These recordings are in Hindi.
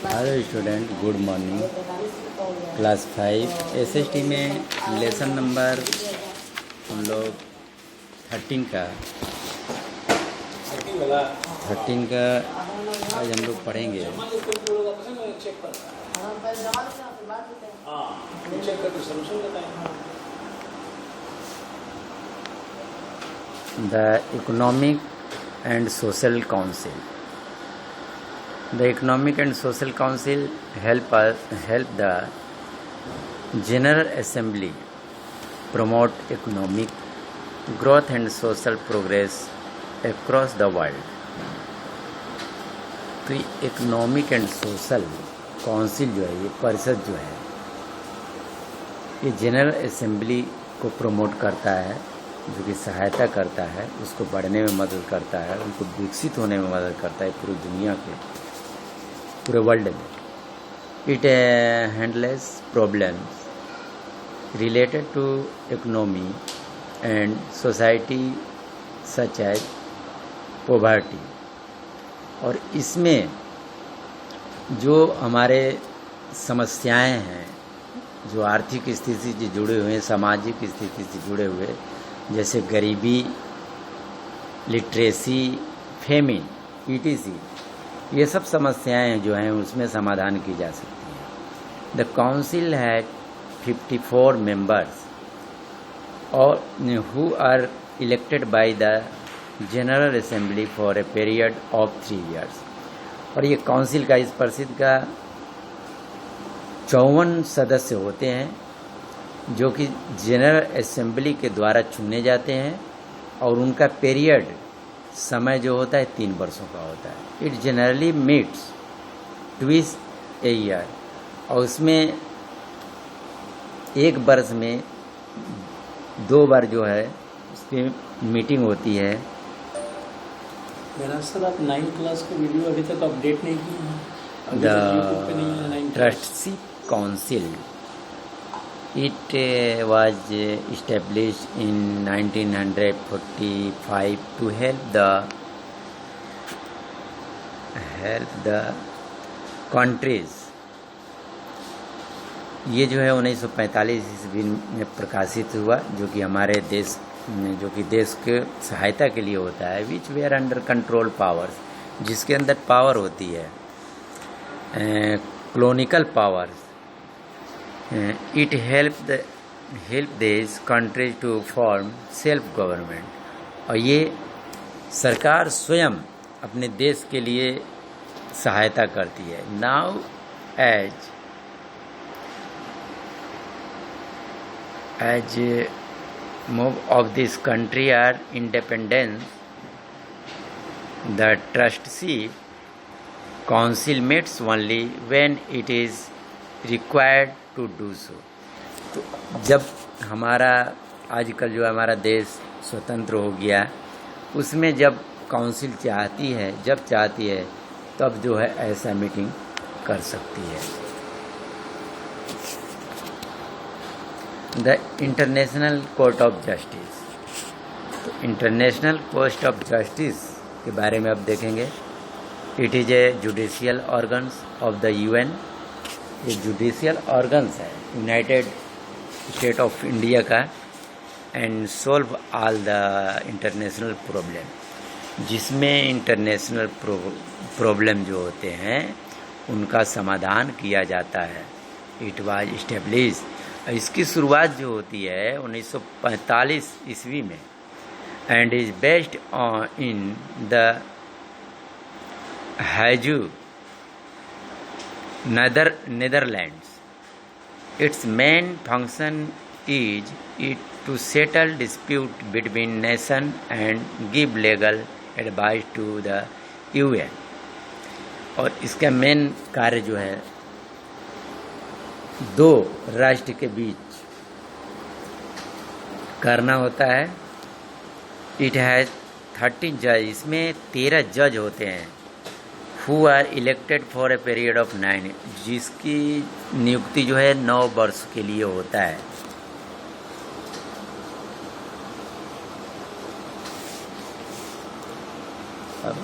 Hello student, good morning. Class 5 SST में लेसन नंबर हम लोग 13 का आज हम लोग पढ़ेंगे। The economic and social council. The Economic and Social Council help the General Assembly promote economic growth and social progress across the world. तो इकोनॉमिक एंड सोशल काउंसिल जो है, ये परिषद जो है, ये जनरल असेंबली को प्रमोट करता है, जो कि सहायता करता है, उसको बढ़ने में मदद करता है, उनको विकसित होने में मदद करता है पूरी दुनिया के, पूरे वर्ल्ड में. It handles problems related to economy and society such as poverty. और इसमें जो हमारे समस्याएं हैं, जो आर्थिक स्थिति से जुड़े हुए हैं, सामाजिक स्थिति से जुड़े हुए, जैसे गरीबी, लिटरेसी, फेमिन, ईटीसी, ये सब समस्याएं जो हैं उसमें समाधान की जा सकती हैं. द काउंसिल हैड 54 मेंबर्स और who are elected by the general assembly for a period of 3 years. और ये काउंसिल का, इस परिषद का 54 सदस्य होते हैं, जो कि जनरल असेंबली के द्वारा चुने जाते हैं, और उनका पीरियड, समय जो होता है, 3 वर्षों का होता है. It generally meets twice a year. और उसमें एक वर्ष में 2 बार जो है उसकी मीटिंग होती है. मेरा सर, आप 9th क्लास का वीडियो अभी तक अपडेट नहीं किया. The trustee council, it was established in 1945 to help the countries. ये जो है 1945 ईस्वी में प्रकाशित हुआ, जो कि हमारे देश में, जो कि देश के सहायता के लिए होता है. विच वे आर अंडर कंट्रोल पावर्स, जिसके अंदर पावर होती है, colonial powers. It helped these countries to form self government. और ये सरकार स्वयं अपने देश के लिए सहायता करती है. Now as most of this country are independent, the trustee council meets only when it is required to do so. तो जब हमारा आजकल जो हमारा देश स्वतंत्र हो गया, उसमें जब काउंसिल चाहती है, जब चाहती है, तब जो है ऐसा मीटिंग कर सकती है. The international court of justice. तो इंटरनेशनल कोर्ट ऑफ जस्टिस के बारे में अब देखेंगे. It is a judicial organs of the UN. ये जुडिशियल ऑर्गन्स है यूनाइटेड स्टेट ऑफ इंडिया का, and solve all the international problem, जिसमें इंटरनेशनल प्रॉब्लम जो होते हैं उनका समाधान किया जाता है. It was establish. इसकी शुरुआत जो होती है 1945 ईस्वी में, and is based on in the हैजू Netherlands. Its main function is to settle dispute between nations and give legal advice to the UN. और इसका मेन कार्य जो है 2 राष्ट्र के बीच करना होता है. इट हैज 13 जज. इसमें 13 जज होते हैं, who are elected for a period of 9, जिसकी नियुक्ति जो है 9 वर्ष के लिए होता है. अब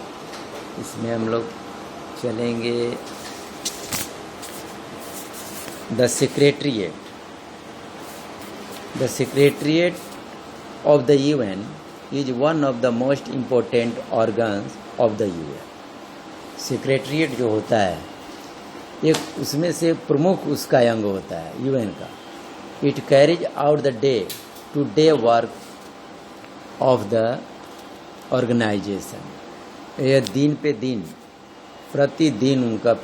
इसमें हम लोग चलेंगे The Secretariat. The Secretariat of the UN is one of the most important organs of the UN. Secretariat जो होता है एक उसमें से प्रमुख उसका अंग होता है यूएन का. It carries out the day-to-day work of the organization. यह दिन पे दिन प्रतिदिन उनका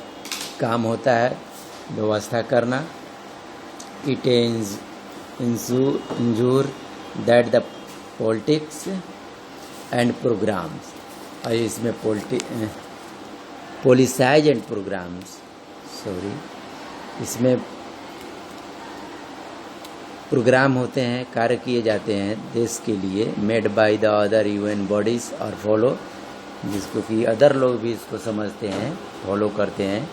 काम होता है व्यवस्था करना. It ensure that the politics and programs, और इसमें policies and programs, इसमें प्रोग्राम होते हैं, कार्य किए जाते हैं देश के लिए, made by the other UN bodies और फॉलो, जिसको कि अदर लोग भी इसको समझते हैं, फॉलो करते हैं.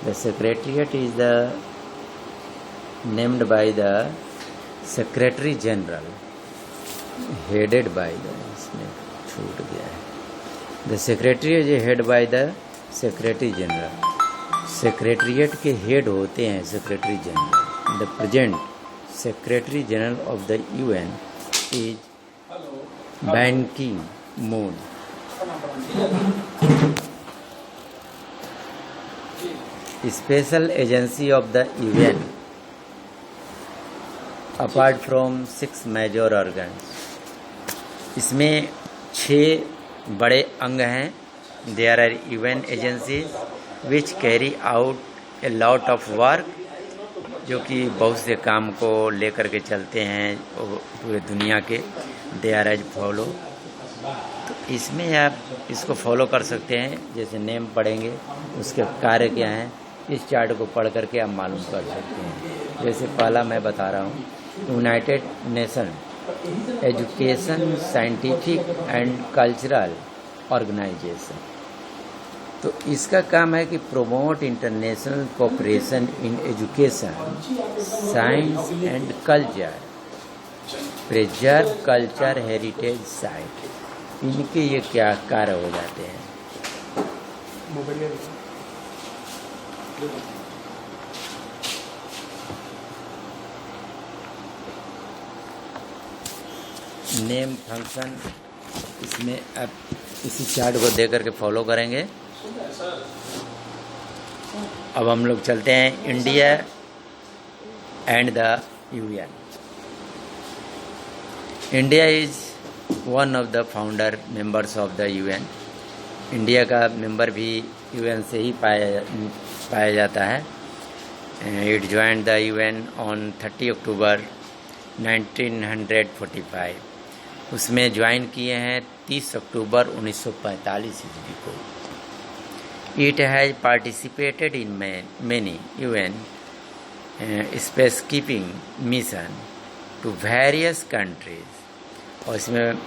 The secretariat is the named by the secretary general, headed by the, इसमें छूट गया है. The secretary is head by the secretary general. Secretariat के हेड होते हैं secretary general. The present secretary general of the UN is Ban Ki Moon. Special agency of the UN apart from 6 major organs. इसमें 6 बड़े अंग हैं. There are UN agencies which carry out a lot of work, जो कि बहुत से काम को लेकर के चलते हैं पूरे दुनिया के. They are as follow. तो इसमें आप इसको फॉलो कर सकते हैं. जैसे नेम पढ़ेंगे उसके कार्य क्या हैं, इस चार्ट को पढ़ करके आप मालूम कर सकते हैं. जैसे पहला मैं बता रहा हूँ, united nation education scientific and cultural organisation. तो इसका काम है कि promote international cooperation in education, science and culture, preserve culture heritage site. इनके ये क्या कार्य हो जाते हैं. नेम फंक्शन, इसमें आप इसी चार्ट को दे करके फॉलो करेंगे. अब हम लोग चलते हैं India and the UN. India is one of the founder members of the UN. India का मेंबर भी यूएन से ही पाया जाता है. It joined the UN on 30 अक्टूबर 1945. उसमें ज्वाइन किए हैं 30 अक्टूबर 1945 ईस्वी को. It has participated in many UN peacekeeping mission to various countries. और इसमें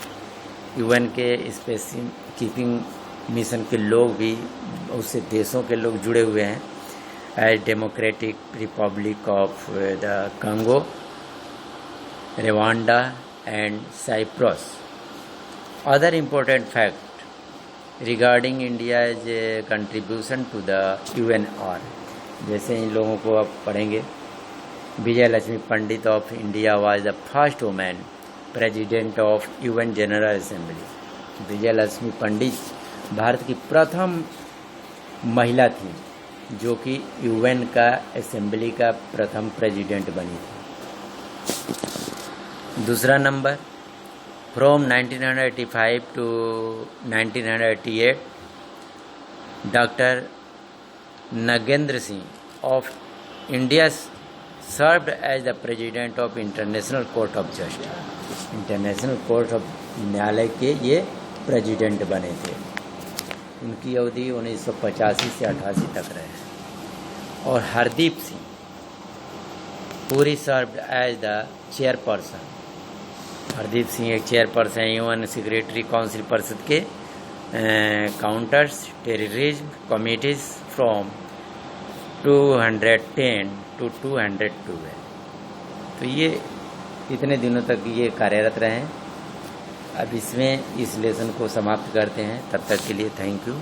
UN के peacekeeping मिशन के लोग भी उससे देशों के लोग जुड़े हुए हैं. As Democratic Republic of the Congo, Rwanda and Cyprus. Other important fact regarding India's contribution to the UNR. जैसे इन लोगों को आप पढ़ेंगे. Vijay Lakshmi Pandit of India was the first women president of UN general assembly. Vijay Lakshmi Pandit Bharat की प्रथम महिला थी जो कि UN का असेंबली का प्रथम प्रेसिडेंट बनी थी. दूसरा number, From 1985 to 1988, Dr. Nagendra Singh of India served as the President of International Court of Justice. International court of न्यायालय के ये प्रेसिडेंट बने थे. उनकी अवधि 1985 से 88 तक रहे. और Hardeep Singh Puri served as the chairperson. Hardeep Singh एक चेयरपर्सन UN सेक्रेटरी काउंसिल परिषद के counters terrorism committees from 210 to 212. तो ये इतने दिनों तक ये कार्यरत रहे हैं. अब इसमें इस लेसन को समाप्त करते हैं. तब तक के लिए थैंक यू.